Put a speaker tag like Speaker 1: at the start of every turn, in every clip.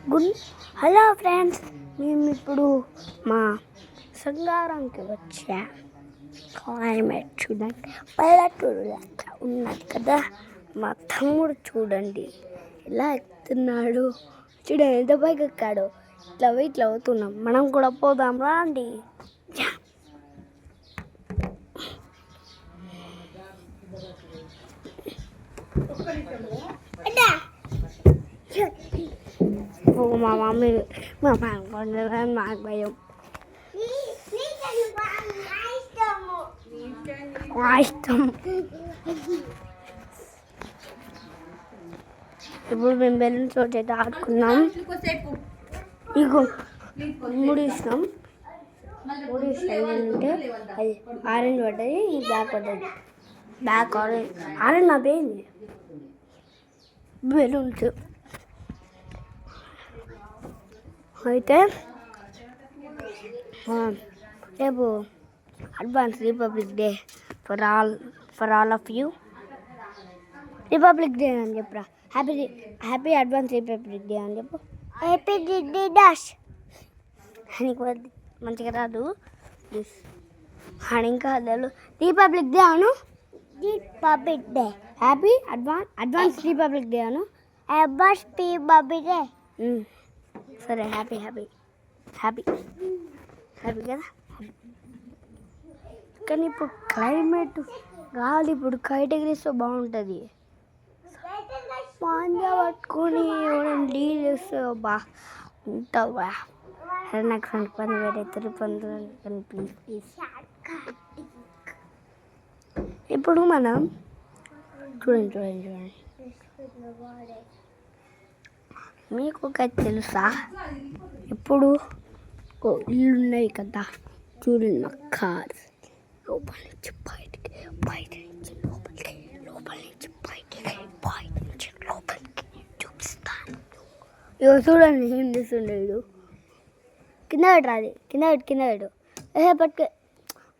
Speaker 1: Good hello friends, మేము ఇప్పుడు మా సంగారంకి వచ్చా. క్లైమేట్ చూడండి, పల్లెటూరు లెక్క ఉన్నది కదా. మా తమ్ముడు చూడండి ఎలా ఎక్కుతున్నాడు, చూడండి ఎంత పైకి ఎక్కాడు. ఇట్లా అవుతున్నాం, మనం కూడా పోదాం రాండి. మా మమ్మీ నాకు భయం. ఇష్టం. ఇప్పుడు మేము బెలూన్స్ అయితే ఆడుకున్నాం. ఇగో మూడు ఇష్టం అంటే అది ఆరెంజ్ పడ్డది, బ్లాక్ పడ్డది. బ్లాక్ ఆరెంజ్ నా పోయింది. బెలూన్స్ అయితే రేపు advance republic day for all of you. Republic day అని చెప్పురా. హ్యాపీ అడ్వాన్స్ రిపబ్లిక్ డే అని చెప్పు. హ్యాపీ డే డాష్ అని మంచిగా రాదు అని ఇంకా రిపబ్లిక్ డే అను. Republic day happy advance republic day అను. Advance republic day. సరే, హ్యాపీ కదా. కానీ ఇప్పుడు క్లైమేట్ గాలి ఇప్పుడు కైట్ ఎగిరిస్తే బాగుంటుంది. పాంజా పట్టుకొని డీల్ చేస్తే ఉంటావా. సరే, నాకు ఫ్రెండ్ పని వేరే పని ప్లీజ్. ఇప్పుడు మనం చూడండి మీకు ఒక తెలుసా, ఇప్పుడు ఇల్లు ఉన్నాయి కదా, చూడండి నా కార్ లోపల నుంచి బయట నుంచి లోపలికి, లోపల నుంచి బయట నుంచి లోపలికి చూపిస్తాను. ఇగో చూడండి ఏం చేస్తుండేడు. కింద పెట్టరా, అది కింద పెట్టు. పట్టుకే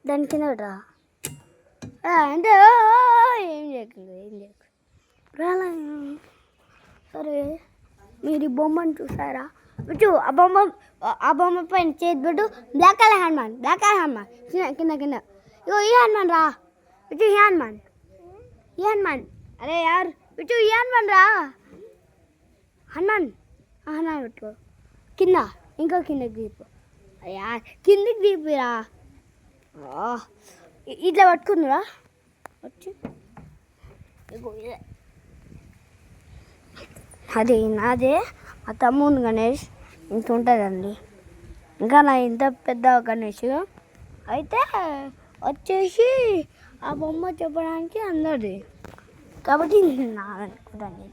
Speaker 1: దాని కింద పెట్టరా. అంటే ఏం చేయకుండా సరే. మీరు ఈ బొమ్మను చూసారా? ఆ బొమ్మ పైన చేతి పెట్టు. బ్లాక్ కలర్ హనుమాన్ కింద. ఇగో ఈ హనుమాన్ రా. ఈ హనుమాన్ అరే యార్ ఈ హనుమాన్ రా. హనుమాన్ పెట్టుకో. కింద ఇంకా కిందకి దీపు. అయ్యా కిందికి దీపిరా. ఇట్లా పట్టుకుందిరా వచ్చి. అది నాదే. మా తమ్ముడు గణేష్ ఇంత ఉంటుందండి. ఇంకా నా ఇంత పెద్ద గణేష్ అయితే వచ్చేసి ఆ బొమ్మ చెప్పడానికి అందరిది కాబట్టి నాదనుకుంటాను.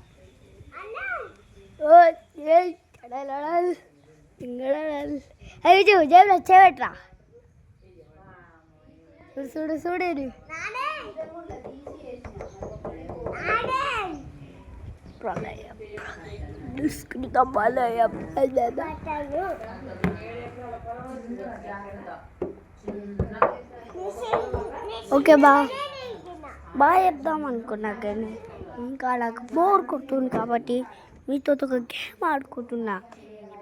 Speaker 1: అవి జేబులు వచ్చేవట్రా. చూడు ఓకే బాగా చెప్దాం అనుకున్నా, కానీ ఇంకా నాకు బోర్ కొడుతుంది కాబట్టి మీతో ఒక గేమ్ ఆడుకుంటున్నా.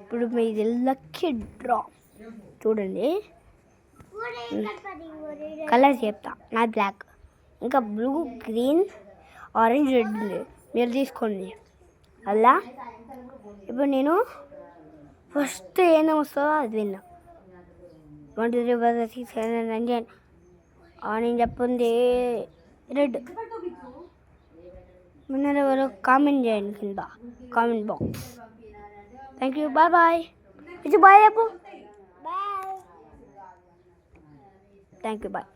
Speaker 1: ఇప్పుడు మీది లక్కీ డ్రా. చూడండి కలర్స్ చెప్తా. నా బ్లాక్, ఇంకా బ్లూ, గ్రీన్, ఆరెంజ్, రెడ్ ఉంది. మీరు తీసుకోండి అలా. ఇప్పుడు నేను ఫస్ట్ ఏం వస్తుందో అది విన్నా. 1 2 3 4 5 6 7 8 9 నేను చెప్పింది రెడ్. విన్నర్ ఎవరో కామెంట్ చేయండి కింద comment box. Thank you. Bye చెప్పు. Thank you. బాయ్.